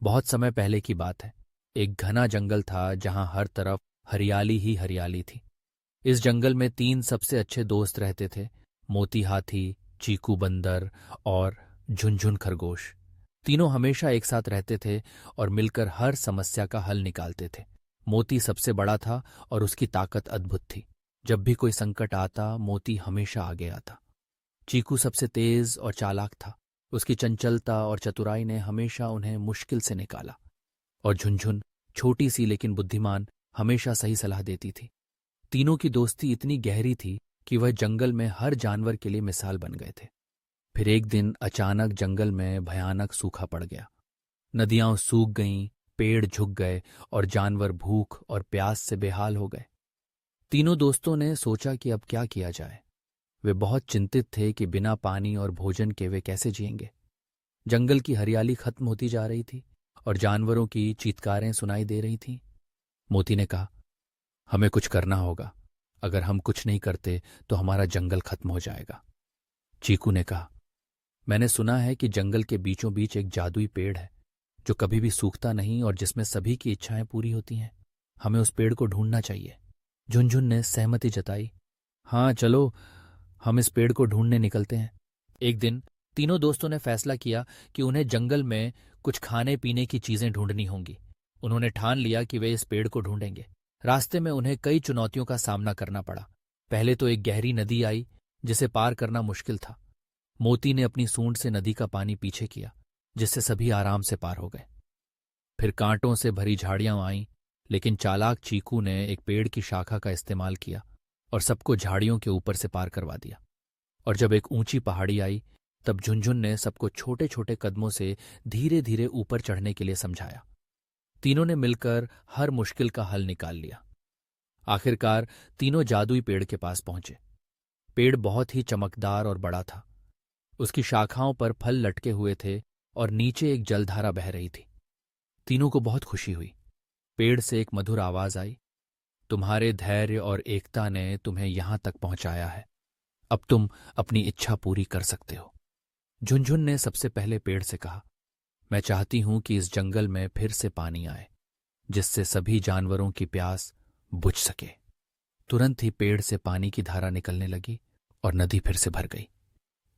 बहुत समय पहले की बात है। एक घना जंगल था जहां हर तरफ हरियाली ही हरियाली थी। इस जंगल में तीन सबसे अच्छे दोस्त रहते थे, मोती हाथी, चीकू बंदर और झुनझुन खरगोश। तीनों हमेशा एक साथ रहते थे और मिलकर हर समस्या का हल निकालते थे। मोती सबसे बड़ा था और उसकी ताकत अद्भुत थी। जब भी कोई संकट आता, मोती हमेशा आगे आता। चीकू सबसे तेज और चालाक था। उसकी चंचलता और चतुराई ने हमेशा उन्हें मुश्किल से निकाला। और झुनझुन, छोटी सी लेकिन बुद्धिमान, हमेशा सही सलाह देती थी। तीनों की दोस्ती इतनी गहरी थी कि वह जंगल में हर जानवर के लिए मिसाल बन गए थे। फिर एक दिन अचानक जंगल में भयानक सूखा पड़ गया। नदियां सूख गईं, पेड़ झुक गए और जानवर भूख और प्यास से बेहाल हो गए। तीनों दोस्तों ने सोचा कि अब क्या किया जाए। वे बहुत चिंतित थे कि बिना पानी और भोजन के वे कैसे जिएंगे। जंगल की हरियाली खत्म होती जा रही थी और जानवरों की चीत्कारें सुनाई दे रही थीं। मोती ने कहा, हमें कुछ करना होगा। अगर हम कुछ नहीं करते तो हमारा जंगल खत्म हो जाएगा। चीकू ने कहा, मैंने सुना है कि जंगल के बीचों बीच एक जादुई पेड़ है जो कभी भी सूखता नहीं और जिसमें सभी की इच्छाएं पूरी होती हैं। हमें उस पेड़ को ढूंढना चाहिए। झुनझुन ने सहमति जताई। हाँ चलो, हम इस पेड़ को ढूंढने निकलते हैं। एक दिन तीनों दोस्तों ने फैसला किया कि उन्हें जंगल में कुछ खाने पीने की चीजें ढूंढनी होंगी। उन्होंने ठान लिया कि वे इस पेड़ को ढूंढेंगे। रास्ते में उन्हें कई चुनौतियों का सामना करना पड़ा। पहले तो एक गहरी नदी आई जिसे पार करना मुश्किल था। मोती ने अपनी सूंड से नदी का पानी पीछे किया, जिससे सभी आराम से पार हो गए। फिर कांटों से भरी झाड़ियां आईं, लेकिन चालाक चीकू ने एक पेड़ की शाखा का इस्तेमाल किया और सबको झाड़ियों के ऊपर से पार करवा दिया। और जब एक ऊंची पहाड़ी आई, तब झुनझुन ने सबको छोटे छोटे कदमों से धीरे धीरे ऊपर चढ़ने के लिए समझाया। तीनों ने मिलकर हर मुश्किल का हल निकाल लिया। आखिरकार तीनों जादुई पेड़ के पास पहुंचे। पेड़ बहुत ही चमकदार और बड़ा था। उसकी शाखाओं पर फल लटके हुए थे और नीचे एक जलधारा बह रही थी। तीनों को बहुत खुशी हुई। पेड़ से एक मधुर आवाज आई, तुम्हारे धैर्य और एकता ने तुम्हें यहां तक पहुंचाया है। अब तुम अपनी इच्छा पूरी कर सकते हो। झुनझुन ने सबसे पहले पेड़ से कहा, मैं चाहती हूं कि इस जंगल में फिर से पानी आए, जिससे सभी जानवरों की प्यास बुझ सके। तुरंत ही पेड़ से पानी की धारा निकलने लगी और नदी फिर से भर गई।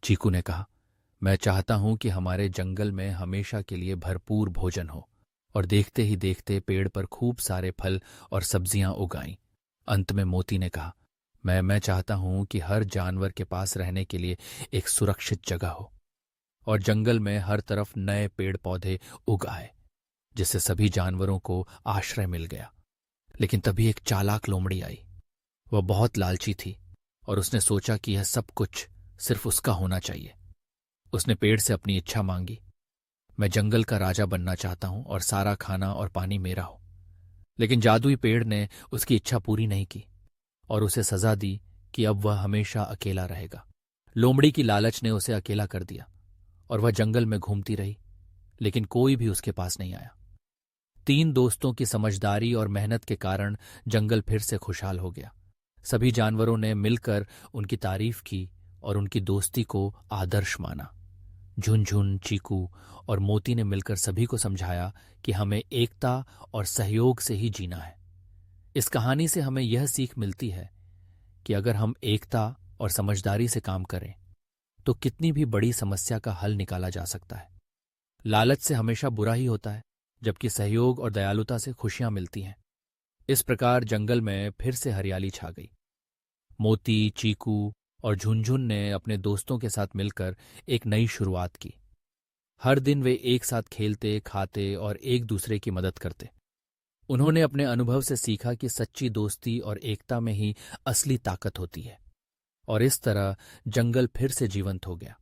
चीकू ने कहा, मैं चाहता हूं कि हमारे जंगल में हमेशा के लिए भरपूर भोजन हो। और देखते ही देखते पेड़ पर खूब सारे फल और सब्जियां उग आईं। अंत में मोती ने कहा, मैं चाहता हूं कि हर जानवर के पास रहने के लिए एक सुरक्षित जगह हो और जंगल में हर तरफ नए पेड़ पौधे उग आए, जिससे सभी जानवरों को आश्रय मिल गया। लेकिन तभी एक चालाक लोमड़ी आई। वह बहुत लालची थी और उसने सोचा कि यह सब कुछ सिर्फ उसका होना चाहिए। उसने पेड़ से अपनी इच्छा मांगी, मैं जंगल का राजा बनना चाहता हूं और सारा खाना और पानी मेरा हो। लेकिन जादुई पेड़ ने उसकी इच्छा पूरी नहीं की और उसे सजा दी कि अब वह हमेशा अकेला रहेगा। लोमड़ी की लालच ने उसे अकेला कर दिया और वह जंगल में घूमती रही, लेकिन कोई भी उसके पास नहीं आया। तीन दोस्तों की समझदारी और मेहनत के कारण जंगल फिर से खुशहाल हो गया। सभी जानवरों ने मिलकर उनकी तारीफ की और उनकी दोस्ती को आदर्श माना। झुनझुन, चीकू और मोती ने मिलकर सभी को समझाया कि हमें एकता और सहयोग से ही जीना है। इस कहानी से हमें यह सीख मिलती है कि अगर हम एकता और समझदारी से काम करें तो कितनी भी बड़ी समस्या का हल निकाला जा सकता है। लालच से हमेशा बुरा ही होता है, जबकि सहयोग और दयालुता से खुशियां मिलती हैं। इस प्रकार जंगल में फिर से हरियाली छा गई। मोती, चीकू और झुनझुन ने अपने दोस्तों के साथ मिलकर एक नई शुरुआत की। हर दिन वे एक साथ खेलते, खाते और एक दूसरे की मदद करते। उन्होंने अपने अनुभव से सीखा कि सच्ची दोस्ती और एकता में ही असली ताकत होती है। और इस तरह जंगल फिर से जीवंत हो गया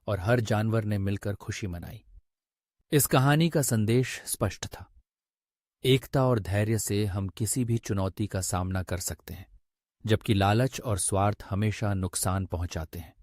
और हर जानवर ने मिलकर खुशी मनाई। इस कहानी का संदेश स्पष्ट था, एकता और धैर्य से हम किसी भी चुनौती का सामना कर सकते हैं, जबकि लालच और स्वार्थ हमेशा नुकसान पहुंचाते हैं।